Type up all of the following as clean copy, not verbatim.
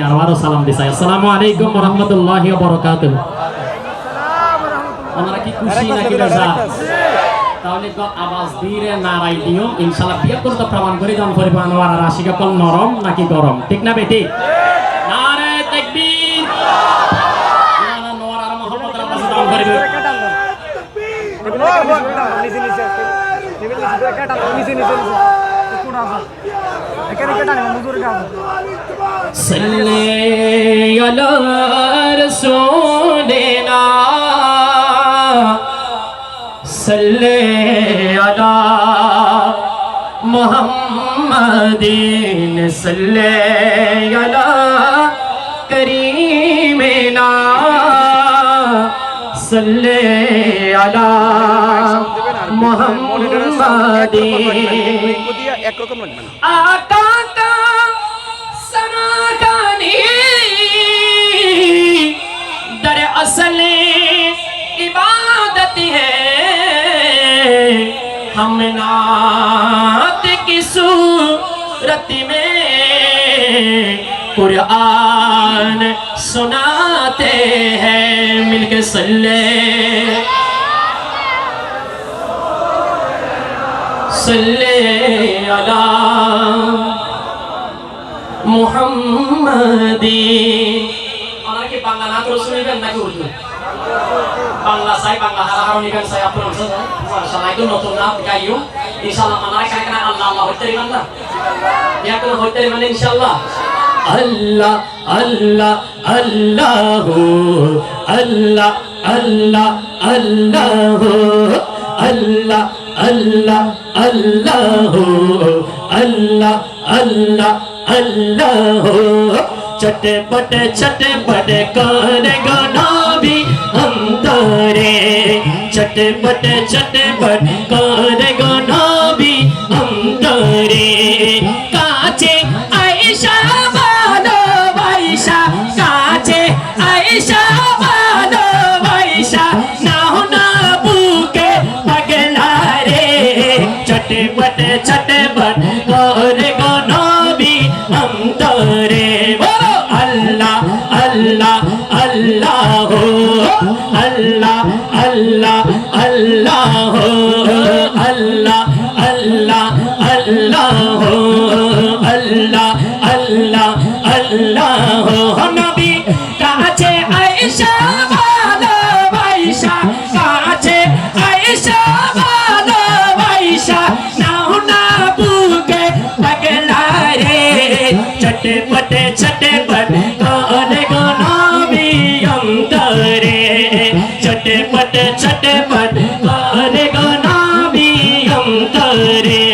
আবারও সালাম দিছি। আসসালামু আলাইকুম ওয়া রাহমাতুল্লাহি ওয়া বারাকাতুহু। আমরা কি খুশি নাকি বেজার? তাহলে তো আওয়াজ দিয়ে নারাই দিও ইনশাআল্লাহ বিয়ে করতে প্রমাণ করে দান করব আনোয়ার আর আশিকা কোন নরম নাকি গরম, ঠিক না বেটি? নারে তাকবীর। না না নোয়ার আর মোহাম্মদ এর পাশে দান করবে। सल्ले अला रसूलिना सल्ले अला मुहम्मदिन सल्ले अला करीमिना सल्ले अला मुहम्मदिन आका का सनागानी दर असल इबादत है हम नात की सूरत में कुरान सुनाते हैं मिलके सल्ले सल्ले अला मुहम्मदी। ওনারা কি বাংলা নাচ শুনবেন নাকি উর্দু? বাংলা চাই, বাংলা হারাহার নিবেন চাই আপনার মাশাআল্লাহ। একটু নতুন নাচ গাইও ইনশাআল্লাহ। ওনারা কানে কানে আল্লাহ আল্লাহ হইতে পারবেন না? এখন হইতে পারবেন ইনশাআল্লাহ। আল্লাহ আল্লাহ আল্লাহ আল্লাহ আল্লাহ আল্লাহ আল্লাহ আল্লাহ আল্লাহ আল্লাহ আল্লাহ अल्लाह चटपट चटपट करेगा नबी अंतरे चटपट चटपट करेगा नबी अंतरे काचे आयशा बालो वैशा काचे आयशा बालो वैशा ना होना बुके पगला रे चटपट चटपट करेगा अंतरे बोलो अल्लाह अल्लाह अल्लाह हो अल्लाह अल्लाह अल्लाह हो अल्लाह अल्लाह अल्लाह हो अल्लाह अल्लाह अल्लाह हो नबी काचे आयशा बालो वैशा काचे आयशा बालो वैशा ना होना बुके पगला रे चटपट चटपट करेगा नबी अंतरे चटपट चटपट करेगा नबी अंतरे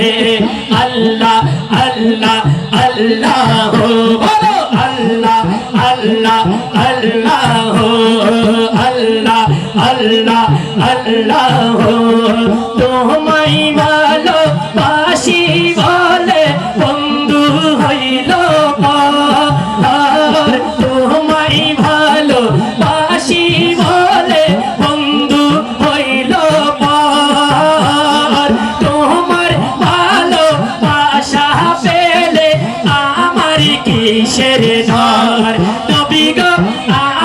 अल्लाह अल्लाह अल्लाह हो बोलो अल्लाह अल्लाह अल्लाह हो अल्लाह अल्लाह अल्लाह हो तुम्हारी ভালো বাসি বলে বন্ধু হইল তোমায় ভালো বাসি বলে বন্ধু হইল তোমার ভালো বাসা পেলে আমার কিসের ডর নবী গো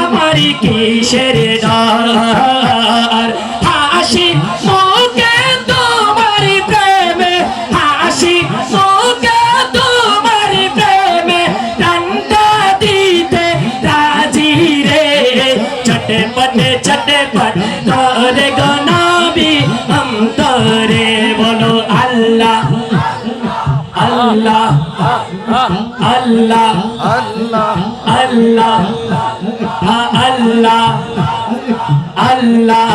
আমার কিসের ডর হাসি মুখে তোমার প্রেমে হাসি মুখে তোমার প্রেমে ডান্ডা দিতে রাজি রে চটপট চটপট করে গো নবী অন্তরে বলো আল্লাহ আল্লাহ আল্লাহ আল্লাহ আল্লাহ আল্লাহ আল্লাহ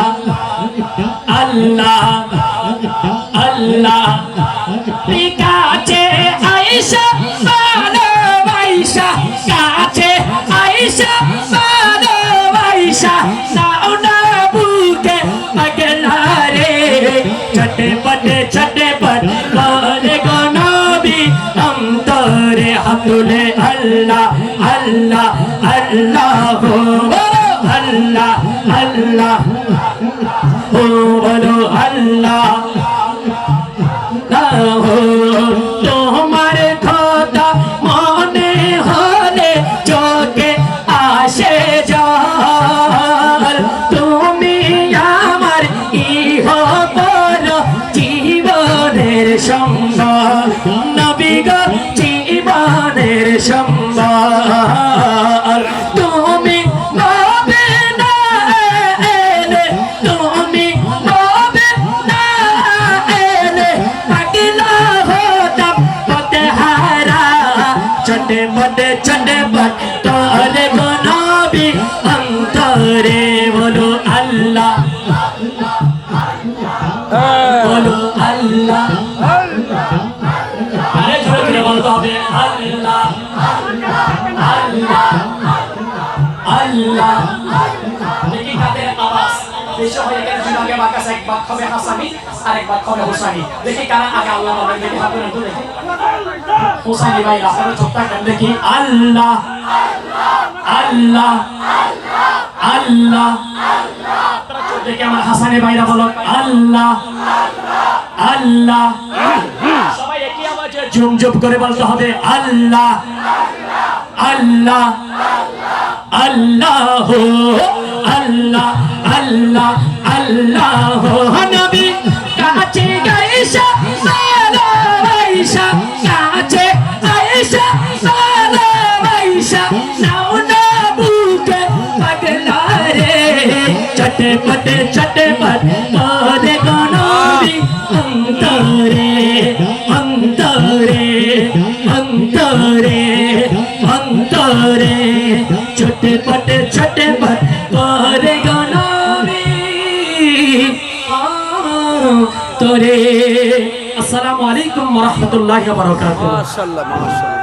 আল্লাহ আল্লাহ কাছে আয়েশা বালো ওয়াইশা কাছে আয়েশা বালো ওয়াইশা নাও না বুকে পগলা রে চটপট চটপট করে গো নবী অন্তরে হাতুলে আল্লাহ আল্লাহ আল্লাহ হো আল্লাহ আল্লাহ হো বলো আল্লাহ তোমার কথা মনে হলে চটপট করে গো নবী অন্তরে বলো আল্লাহ বলো আল্লাহ আরে জোরে জোরে বলতে হবে আল্লাহ আল্লাহ আল্লাহ দেখি কাদের আওয়াজ বেশি হয়ে গেলে আগে বাকাস একবার হবে হাসানি আরেকবার হবে হুসাইনি দেখি কারা আগে আল্লাহ বলেন দেখি হাত তুলে দেখি হুসাইনি ভাই আপনারা চুপ থাকেন দেখি আল্লাহ আল্লাহ আল্লাহ দেখি আমার হাসানি ভাইরা বলো আল্লাহ আল্লাহ সবাই একই আওয়াজে ঝুম ঝুম করে বলতে হবে আল্লাহ আল্লাহ আল্লাহ আল্লাহ আল্লাহ আল্লাহ নবী কাছে গাইসা ভালোবাসা কাছে গাইসা ভালোবাসা নাও না বুকে পাগলা রে চটপট করে গো নবী অন্তরে অন্তরে অন্তরে অন্তরে চটপট করে গো নবী অন্তরে। আসসালামু আলাইকুম ওয়া রাহমাতুল্লাহি ওয়া বারাকাতুহু। মাশাআল্লাহ মাশাআল্লাহ।